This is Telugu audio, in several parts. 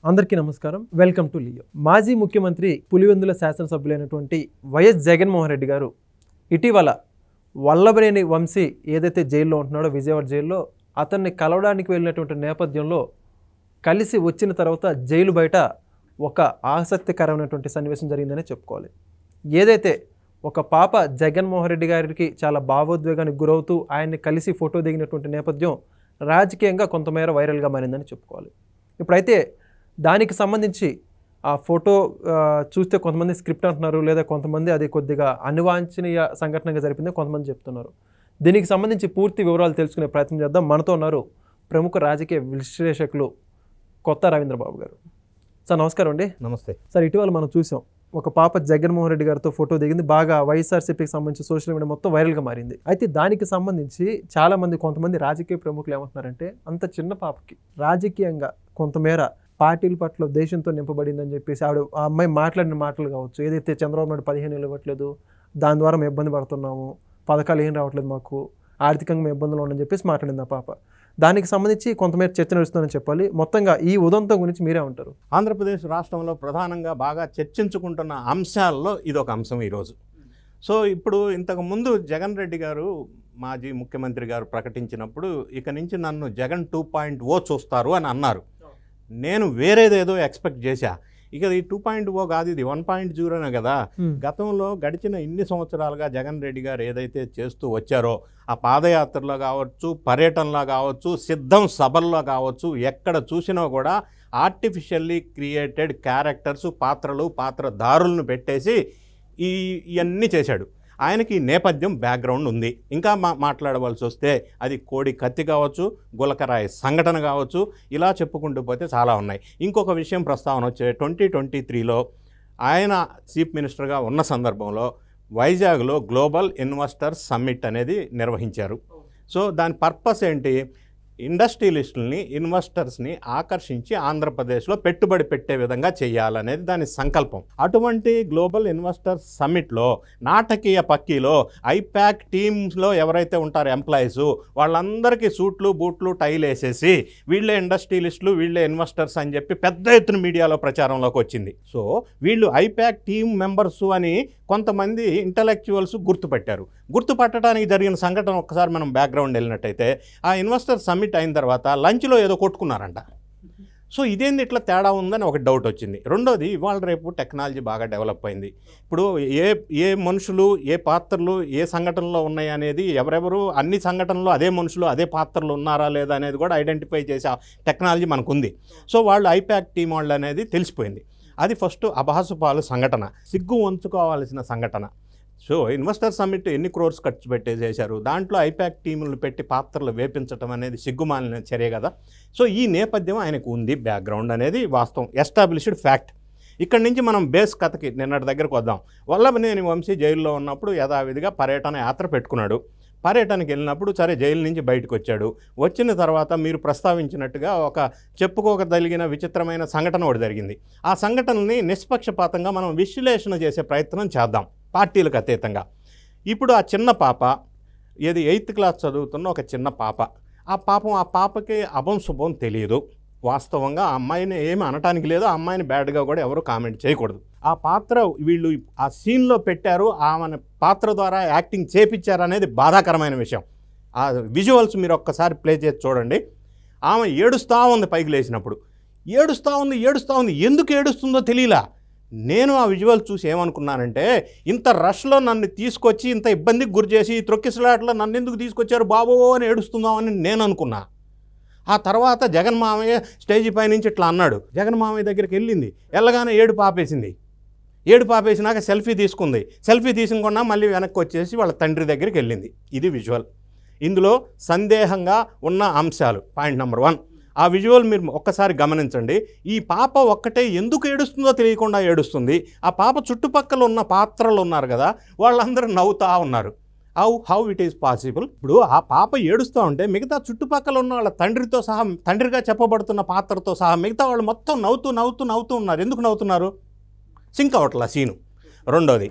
అందరికీ నమస్కారం. Welcome to Leo. మాజీ ముఖ్యమంత్రి పులివెందుల శాసనసభ్యులైనటువంటి వైఎస్ జగన్మోహన్ రెడ్డి గారు ఇటీవల వల్లభనేని వంశీ ఏదైతే జైల్లో ఉంటున్నాడో విజయవాడ జైల్లో అతన్ని కలవడానికి వెళ్ళినటువంటి నేపథ్యంలో కలిసి వచ్చిన తర్వాత జైలు బయట ఒక ఆసక్తికరమైనటువంటి సన్నివేశం జరిగిందనే చెప్పుకోవాలి. ఏదైతే ఒక పాప జగన్మోహన్ రెడ్డి గారికి చాలా భావోద్వేగానికి గురవుతూ ఆయన్ని కలిసి ఫోటో దిగినటువంటి నేపథ్యం రాజకీయంగా కొంతమేర వైరల్గా మారిందని చెప్పుకోవాలి. ఇప్పుడైతే దానికి సంబంధించి ఆ ఫోటో చూస్తే కొంతమంది స్క్రిప్ట్ అంటున్నారు, లేదా కొంతమంది అది కొద్దిగా అనివాంఛనీయ సంఘటనగా జరిపిందని కొంతమంది చెప్తున్నారు. దీనికి సంబంధించి పూర్తి వివరాలు తెలుసుకునే ప్రయత్నం చేద్దాం. మనతో ఉన్నారు ప్రముఖ రాజకీయ విశ్లేషకులు కొత్త రవీంద్రబాబు గారు. సార్ నమస్కారం అండి. నమస్తే సార్, ఇటీవల మనం చూసాం ఒక పాప జగన్మోహన్ రెడ్డి గారితో ఫోటో దిగింది. బాగా వైఎస్ఆర్సీపీకి సంబంధించి సోషల్ మీడియా మొత్తం వైరల్గా మారింది. అయితే దానికి సంబంధించి చాలామంది కొంతమంది రాజకీయ ప్రముఖులు ఏమంటున్నారంటే అంత చిన్న పాపకి రాజకీయంగా కొంతమేర పార్టీల పట్ల దేశంతో నింపబడిందని చెప్పేసి ఆ అమ్మాయి మాట్లాడిన మాటలు కావచ్చు, ఏదైతే చంద్రబాబు నాయుడు 15 ఇవ్వట్లేదు, దాని ద్వారా మేము ఇబ్బంది పడుతున్నాము, పథకాలు ఏం రావట్లేదు, మాకు ఆర్థికంగా మేము ఇబ్బందులు ఉన్నాయని చెప్పేసి మాట్లాడింది ఆ పాప. దానికి సంబంధించి కొంతమేర చర్చ నడుస్తుందని చెప్పాలి. మొత్తంగా ఈ ఉదంతం గురించి మీరే ఉంటారు. ఆంధ్రప్రదేశ్ రాష్ట్రంలో ప్రధానంగా బాగా చర్చించుకుంటున్న అంశాల్లో ఇదొక అంశం ఈరోజు. సో ఇప్పుడు ఇంతకు ముందు జగన్ రెడ్డి గారు మాజీ ముఖ్యమంత్రి గారు ప్రకటించినప్పుడు ఇక నుంచి నన్ను జగన్ 2.0 చూస్తారు అని అన్నారు. నేను వేరేదేదో ఎక్స్పెక్ట్ చేశా. ఇక ఇది 2.0 కాదు, ఇది 1.0నే కదా. గతంలో గడిచిన ఇన్ని సంవత్సరాలుగా జగన్ రెడ్డి గారు ఏదైతే చేస్తూ వచ్చారో ఆ పాదయాత్రలో కావచ్చు, పర్యటనలో కావచ్చు, సిద్ధం సభల్లో కావచ్చు, ఎక్కడ చూసినా కూడా ఆర్టిఫిషియల్లీ క్రియేటెడ్ క్యారెక్టర్స్, పాత్రలు, పాత్రధారులను పెట్టేసి ఇవన్నీ చేశాడు. ఆయనకి నేపథ్యం బ్యాక్గ్రౌండ్ ఉంది. ఇంకా మాట్లాడవలసి వస్తే అది కోడి కత్తి కావచ్చు, గులకరాయి సంఘటన కావచ్చు, ఇలా చెప్పుకుంటూ పోతే చాలా ఉన్నాయి. ఇంకొక విషయం ప్రస్తావన వచ్చే 2023లో ఆయన చీఫ్ మినిస్టర్గా ఉన్న సందర్భంలో వైజాగ్లో గ్లోబల్ ఇన్వెస్టర్స్ సమ్మిట్ అనేది నిర్వహించారు. సో దాని పర్పస్ ఏంటి? ఇండస్ట్రియలిస్టుల్ని, ఇన్వెస్టర్స్ని ఆకర్షించి ఆంధ్రప్రదేశ్లో పెట్టుబడి పెట్టే విధంగా చేయాలనేది దాని సంకల్పం. అటువంటి గ్లోబల్ ఇన్వెస్టర్స్ సమ్మిట్లో నాటకీయ పక్కీలో ఐపాక్ టీమ్స్లో ఎవరైతే ఉంటారో ఎంప్లాయీస్ వాళ్ళందరికీ సూట్లు, బూట్లు, టైలు వేసేసి వీళ్ళే ఇండస్ట్రియలిస్టులు, వీళ్ళే ఇన్వెస్టర్స్ అని చెప్పి పెద్ద ఎత్తున మీడియాలో ప్రచారంలోకి వచ్చింది. సో వీళ్ళు ఐపాక్ టీమ్ మెంబర్సు అని కొంతమంది ఇంటలెక్చువల్స్ గుర్తుపట్టారు. గుర్తుపట్టడానికి జరిగిన సంఘటన ఒక్కసారి మనం బ్యాక్గ్రౌండ్ వెళ్ళినట్టయితే ఆ ఇన్వెస్టర్ సమ్మిట్ అయిన తర్వాత లంచ్లో ఏదో కొట్టుకున్నారంట. సో ఇదేంది ఇట్లా తేడా ఉందని ఒక డౌట్ వచ్చింది. రెండోది, ఇవాళ రేపు టెక్నాలజీ బాగా డెవలప్ అయింది. ఇప్పుడు ఏ మనుషులు, ఏ పాత్రలు, ఏ సంఘటనలో ఉన్నాయి అనేది ఎవరెవరు అన్ని సంఘటనలో అదే మనుషులు, అదే పాత్రలు ఉన్నారా లేదా అనేది కూడా ఐడెంటిఫై చేసే టెక్నాలజీ మనకుంది. సో వాళ్ళు ఐపాక్ టీం వాళ్ళు అనేది తెలిసిపోయింది. అది ఫస్ట్ అభాసుపాలు సంఘటన, సిగ్గు వంచుకోవాల్సిన సంఘటన. సో ఇన్వెస్టర్ సమ్మిట్ ఎన్ని క్రోర్స్ ఖర్చు పెట్టేసేశారు, దాంట్లో ఐపాక్ టీములు పెట్టి పాత్రలు వేపించడం అనేది సిగ్గుమాలిన చర్య కదా. సో ఈ నేపథ్యం ఆయనకు ఉంది, బ్యాక్గ్రౌండ్ అనేది వాస్తవం, ఎస్టాబ్లిష్డ్ ఫ్యాక్ట్. ఇక్కడి నుంచి మనం బేస్ కథకి నిన్నటి దగ్గరకు వద్దాం. వల్లభనేని వంశీ జైల్లో ఉన్నప్పుడు యథావిధిగా పర్యటన యాత్ర పెట్టుకున్నాడు. పర్యటనకి వెళ్ళినప్పుడు సరే జైలు నుంచి బయటకు వచ్చాడు. వచ్చిన తర్వాత మీరు ప్రస్తావించినట్టుగా ఒక చెప్పుకోగలిగిన విచిత్రమైన సంఘటన ఒకటి జరిగింది. ఆ సంఘటనని నిష్పక్షపాతంగా మనం విశ్లేషణ చేసే ప్రయత్నం చేద్దాం, పార్టీలకు అతీతంగా. ఇప్పుడు ఆ చిన్న పాప, ఏది 8th క్లాస్ చదువుతున్న ఒక చిన్న పాప, ఆ పాపకి అభం శుభం తెలియదు. వాస్తవంగా ఆ అమ్మాయిని ఏమి అనటానికి లేదు, ఆ అమ్మాయిని బ్యాడ్గా కూడా ఎవరు కామెంట్ చేయకూడదు. ఆ పాత్ర వీళ్ళు ఆ సీన్లో పెట్టారు, ఆమె పాత్ర ద్వారా యాక్టింగ్ చేపించారు అనేది బాధాకరమైన విషయం. ఆ విజువల్స్ మీరు ఒక్కసారి ప్లే చేసి చూడండి. ఆమె ఏడుస్తూ ఉంది, పైకి లేచినప్పుడు ఏడుస్తూ ఉంది. ఎందుకు ఏడుస్తుందో తెలియలా. నేను ఆ విజువల్ చూసి ఏమనుకున్నానంటే, ఇంత రష్లో నన్ను తీసుకొచ్చి ఇంత ఇబ్బందికి గురి చేసి త్రొక్కిసలాట్లో నన్ను ఎందుకు తీసుకొచ్చారు బాబో అని ఏడుస్తుందామని నేను అనుకున్నా. ఆ తర్వాత జగన్ మామయ్య స్టేజీ పై నుంచి ఇట్లా అన్నాడు. జగన్ మామయ్య దగ్గరికి వెళ్ళింది, వెళ్ళగానే ఏడు పాపేసినాక సెల్ఫీ తీసుకుంది. సెల్ఫీ తీసుకున్నా మళ్ళీ వెనక్కి వచ్చేసి వాళ్ళ తండ్రి దగ్గరికి వెళ్ళింది. ఇది విజువల్. ఇందులో సందేహంగా ఉన్న అంశాలు. పాయింట్ నెంబర్ 1, ఆ విజువల్ మీరు ఒక్కసారి గమనించండి. ఈ పాప ఒక్కటే ఎందుకు ఏడుస్తుందో తెలియకుండా ఏడుస్తుంది. ఆ పాప చుట్టుపక్కల ఉన్న పాత్రలు ఉన్నారు కదా, వాళ్ళందరూ నవ్వుతూ ఉన్నారు. How it is possible? ఇప్పుడు ఆ పాప ఏడుస్తూ ఉంటే మిగతా చుట్టుపక్కల ఉన్న వాళ్ళ తండ్రితో సహా, తండ్రిగా చెప్పబడుతున్న పాత్రతో సహా మిగతా వాళ్ళు మొత్తం నవ్వుతూ ఉన్నారు. ఎందుకు నవ్వుతున్నారు? సింక్ అవట్లా సీను. రెండోది,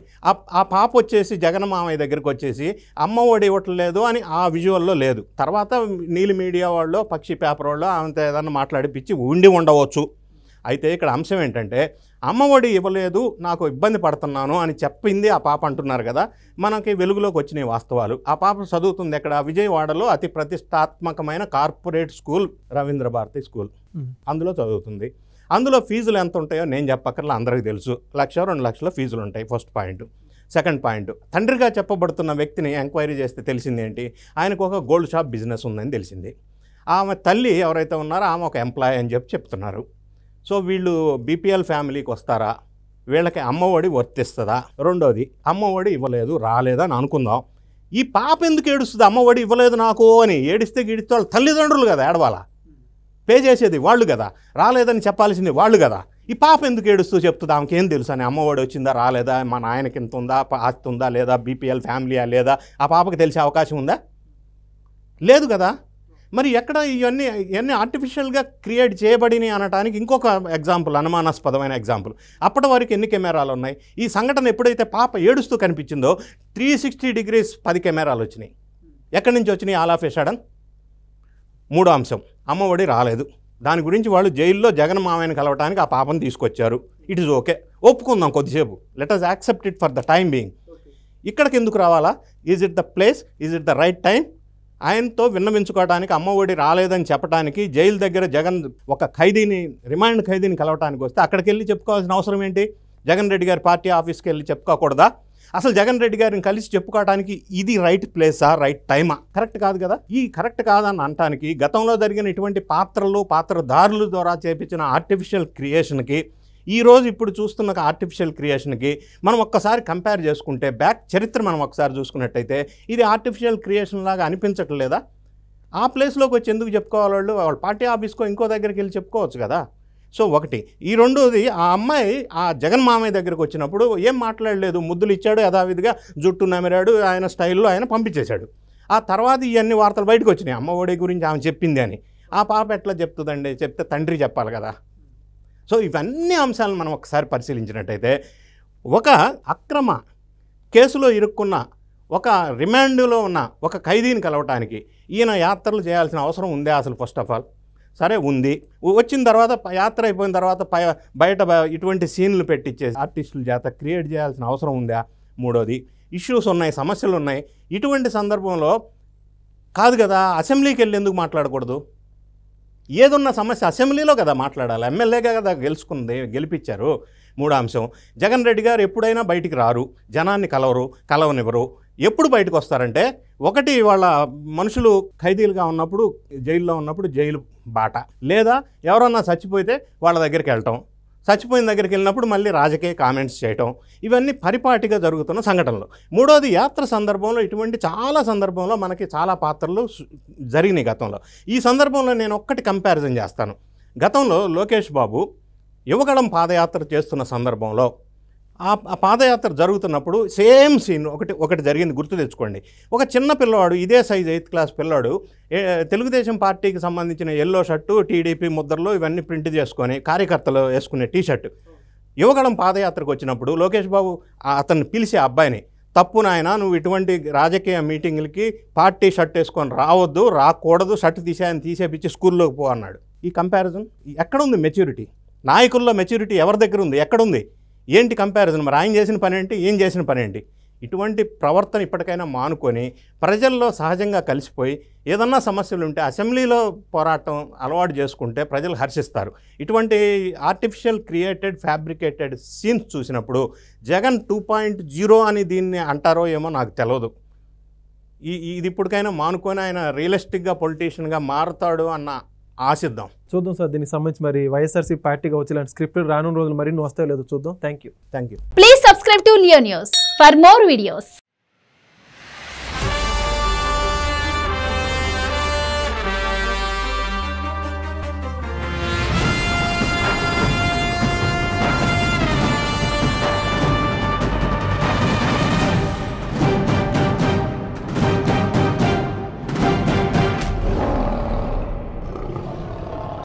ఆ పాప వచ్చేసి జగన్ మామయ్య దగ్గరికి వచ్చేసి అమ్మ ఒడి ఇవ్వట్లేదు అని ఆ విజువల్లో లేదు. తర్వాత నీలి మీడియా వాళ్ళు, పక్షి పేపర్ వాళ్ళు ఆమెతో ఏదన్నా మాట్లాడిపించి ఉండవచ్చు. అయితే ఇక్కడ అంశం ఏంటంటే అమ్మఒడి ఇవ్వలేదు, నాకు ఇబ్బంది పడుతున్నాను అని చెప్పింది ఆ పాప అంటున్నారు కదా. మనకి వెలుగులోకి వచ్చినాయి వాస్తవాలు. ఆ పాప చదువుతుంది ఎక్కడ? విజయవాడలో అతి ప్రతిష్టాత్మకమైన corporate school Ravindra Bharathi school, అందులో చదువుతుంది. అందులో ఫీజులు ఎంత ఉంటాయో నేను చెప్పక్కర్లా, అందరికీ తెలుసు. 1,00,000 2 లక్షల ఫీజులు ఉంటాయి. First point. సెకండ్ పాయింట్, తండ్రిగా చెప్పబడుతున్న వ్యక్తిని ఎంక్వైరీ చేస్తే తెలిసింది ఏంటి? ఆయనకు ఒక గోల్డ్ షాప్ బిజినెస్ ఉందని తెలిసింది. ఆమె తల్లి ఎవరైతే ఉన్నారో ఆమె ఒక ఎంప్లాయీ అని చెప్తున్నారు. సో వీళ్ళు బీపీఎల్ ఫ్యామిలీకి వస్తారా? వీళ్ళకి అమ్మఒడి వర్తిస్తుందా? రెండోది, అమ్మఒడి ఇవ్వలేదు, రాలేదని అనుకుందాం. ఈ పాప ఎందుకు ఏడుస్తుంది? అమ్మఒడి ఇవ్వలేదు నాకు అని. ఏడిస్తే గీడిస్తే వాళ్ళ తల్లిదండ్రులు కదా ఏడవాలా, పే చేసేది వాళ్ళు కదా, రాలేదని చెప్పాల్సింది వాళ్ళు కదా. ఈ పాప ఎందుకు ఏడుస్తూ చెప్తుంది? ఆమెకి ఏం తెలుసు అని? అమ్మఒడి వచ్చిందా రాలేదా, మా నాయనకి ఇంత ఉందా, ఆస్తి ఉందా లేదా, బీపీఎల్ ఫ్యామిలీయా లేదా, ఆ పాపకి తెలిసే అవకాశం ఉందా? లేదు కదా. మరి ఎక్కడ ఇవన్నీ ఆర్టిఫిషియల్గా క్రియేట్ చేయబడినాయి అనడానికి ఇంకొక ఎగ్జాంపుల్, అనుమానాస్పదమైన ఎగ్జాంపుల్. అప్పటి వరకు ఎన్ని కెమెరాలు ఉన్నాయి? ఈ సంఘటన ఎప్పుడైతే పాప ఏడుస్తూ కనిపించిందో 360 degrees 10 కెమెరాలు వచ్చినాయి. ఎక్కడి నుంచి వచ్చినాయి? All of a sudden. మూడో అంశం, అమ్మఒడి రాలేదు. దాని గురించి వాళ్ళు జైల్లో జగన్ మామయ్యని కలవటానికి ఆ పాపను తీసుకొచ్చారు. ఇట్ ఈజ్ ఓకే, ఒప్పుకుందాం కొద్దిసేపు. Let us accept it for the time being. ఇక్కడికి ఎందుకు రావాలా? Is it the place? Is it the right time? ఆయనతో విన్నవించుకోవడానికి, అమ్మఒడి రాలేదని చెప్పడానికి జైలు దగ్గర జగన్ ఒక ఖైదీని, రిమాండ్ ఖైదీని కలవటానికి వస్తే అక్కడికి వెళ్ళి చెప్పుకోవాల్సిన అవసరం ఏంటి? జగన్ రెడ్డి గారి పార్టీ ఆఫీస్కి వెళ్ళి చెప్పుకోకూడదా? అసలు జగన్ రెడ్డి గారిని కలిసి చెప్పుకోవడానికి ఇది రైట్ ప్లేసా, రైట్ టైమా? కరెక్ట్ కాదు కదా. ఈ కరెక్ట్ కాదని అనటానికి గతంలో జరిగిన ఇటువంటి పాత్రదారుల ద్వారా చేపించిన ఆర్టిఫిషియల్ క్రియేషన్కి, ఈరోజు ఇప్పుడు చూస్తున్న ఆర్టిఫిషియల్ క్రియేషన్కి మనం ఒక్కసారి కంపేర్ చేసుకుంటే, చరిత్ర మనం ఒకసారి చూసుకున్నట్టయితే ఇది ఆర్టిఫిషియల్ క్రియేషన్ లాగా అనిపించట్లేదా? ఆ ప్లేస్లోకి వచ్చి ఎందుకు చెప్పుకోవాలి? వాళ్ళ పార్టీ ఆఫీస్కో ఇంకో దగ్గరికి వెళ్ళి చెప్పుకోవచ్చు కదా. సో ఒకటి. ఈ రెండోది, ఆ అమ్మాయి ఆ జగన్ మామయ్య దగ్గరికి వచ్చినప్పుడు ఏం మాట్లాడలేదు, ముద్దులు ఇచ్చాడు, యథావిధిగా జుట్టు నమిరాడు, ఆయన స్టైల్లో ఆయన పంపించేశాడు. ఆ తర్వాత ఇవన్నీ వార్తలు బయటకు వచ్చినాయి, అమ్మఒడి గురించి ఆమె చెప్పింది అని. ఆ పాప ఎట్లా చెప్తుందండి? చెప్తే తండ్రి చెప్పాలి కదా. సో ఇవన్నీ అంశాలను మనం ఒకసారి పరిశీలించినట్టయితే, ఒక అక్రమ కేసులో ఇరుక్కున్న, ఒక రిమాండ్లో ఉన్న ఒక ఖైదీని కలవటానికి ఈయన యాత్రలు చేయాల్సిన అవసరం ఉందే అసలు? ఫస్ట్ ఆఫ్ ఆల్ సరే ఉంది, వచ్చిన తర్వాత యాత్ర అయిపోయిన తర్వాత బయట ఇటువంటి సీన్లు పెట్టించేసి ఆర్టిస్టుల చేత క్రియేట్ చేయాల్సిన అవసరం ఉందా? మూడోది, ఇష్యూస్ ఉన్నాయి, సమస్యలు ఉన్నాయి. ఇటువంటి సందర్భంలో కాదు కదా అసెంబ్లీకి వెళ్ళి ఎందుకు మాట్లాడకూడదు? ఏదున్న సమస్య అసెంబ్లీలో కదా మాట్లాడాలి. ఎమ్మెల్యేగా కదా గెలిపించారు. మూడో అంశం, జగన్ రెడ్డి గారు ఎప్పుడైనా బయటికి రారు, జనాన్ని కలవనివ్వరు. ఎప్పుడు బయటకు వస్తారంటే, ఒకటి వాళ్ళ మనుషులు ఖైదీలుగా ఉన్నప్పుడు, జైల్లో ఉన్నప్పుడు జైలు బాట, లేదా ఎవరన్నా చచ్చిపోతే వాళ్ళ దగ్గరికి వెళ్ళటం, చచ్చిపోయిన దగ్గరికి వెళ్ళినప్పుడు మళ్ళీ రాజకీయ కామెంట్స్ చేయటం, ఇవన్నీ పరిపాటిగా జరుగుతున్న సంఘటనలు. మూడోది, యాత్ర సందర్భంలో ఇటువంటి చాలా సందర్భంలో మనకి చాలా పాత్రలు జరిగినాయి గతంలో. ఈ సందర్భంలో నేను ఒక్కటి కంపారిజన్ చేస్తాను. గతంలో లోకేష్ బాబు యువగళం పాదయాత్ర చేస్తున్న సందర్భంలో, ఆ పాదయాత్ర జరుగుతున్నప్పుడు సేమ్ సీన్ ఒకటి జరిగింది, గుర్తు తెచ్చుకోండి. ఒక చిన్న పిల్లవాడు, ఇదే సైజ్ 8th క్లాస్ పిల్లాడు, తెలుగుదేశం పార్టీకి సంబంధించిన ఎల్లో షర్టు, టీడీపీ ముద్రలు ఇవన్నీ ప్రింట్ చేసుకొని కార్యకర్తలు వేసుకునే టీషర్టు యువగళం పాదయాత్రకు వచ్చినప్పుడు లోకేష్ బాబు అతన్ని పిలిచి ఆ అబ్బాయిని, తప్పు నాయన, నువ్వు ఇటువంటి రాజకీయ మీటింగులకి పార్టీ షర్ట్ వేసుకొని రాకూడదు, షర్ట్ తీసేపిచ్చి స్కూల్లోకి పో అన్నాడు. ఈ కంపారిజన్ ఎక్కడుంది? మెచ్యూరిటీ, నాయకుల్లో మెచ్యూరిటీ ఎవరి దగ్గర ఉంది? ఎక్కడుంది? ఏంటి కంపారిజన్? మరి ఆయన చేసిన పని ఏంటి, ఏం చేసిన పని ఏంటి? ఇటువంటి ప్రవర్తన ఇప్పటికైనా మానుకొని ప్రజల్లో సహజంగా కలిసిపోయి ఏదన్నా సమస్యలు ఉంటే అసెంబ్లీలో పోరాటం అలవాటు చేసుకుంటే ప్రజలు హర్షిస్తారు. ఇటువంటి ఆర్టిఫిషియల్ క్రియేటెడ్ ఫ్యాబ్రికేటెడ్ సీన్స్ చూసినప్పుడు జగన్ 2.0 అని దీన్ని అంటారో ఏమో నాకు తెలియదు. ఇది ఇప్పటికైనా మానుకొని ఆయన రియలిస్టిక్గా పొలిటీషియన్గా మారుతాడు అన్న ఆశిద్దాం. చూద్దాం సార్. దీనికి సంబంధించి మరి వైఎస్ఆర్సీ పార్టీగా వచ్చి ఇలాంటి స్క్రిప్ట్ రానున్న రోజులు మరిన్ని వస్తాయో లేదో చూద్దాం. Thank you. Please subscribe to Leo news for more videos.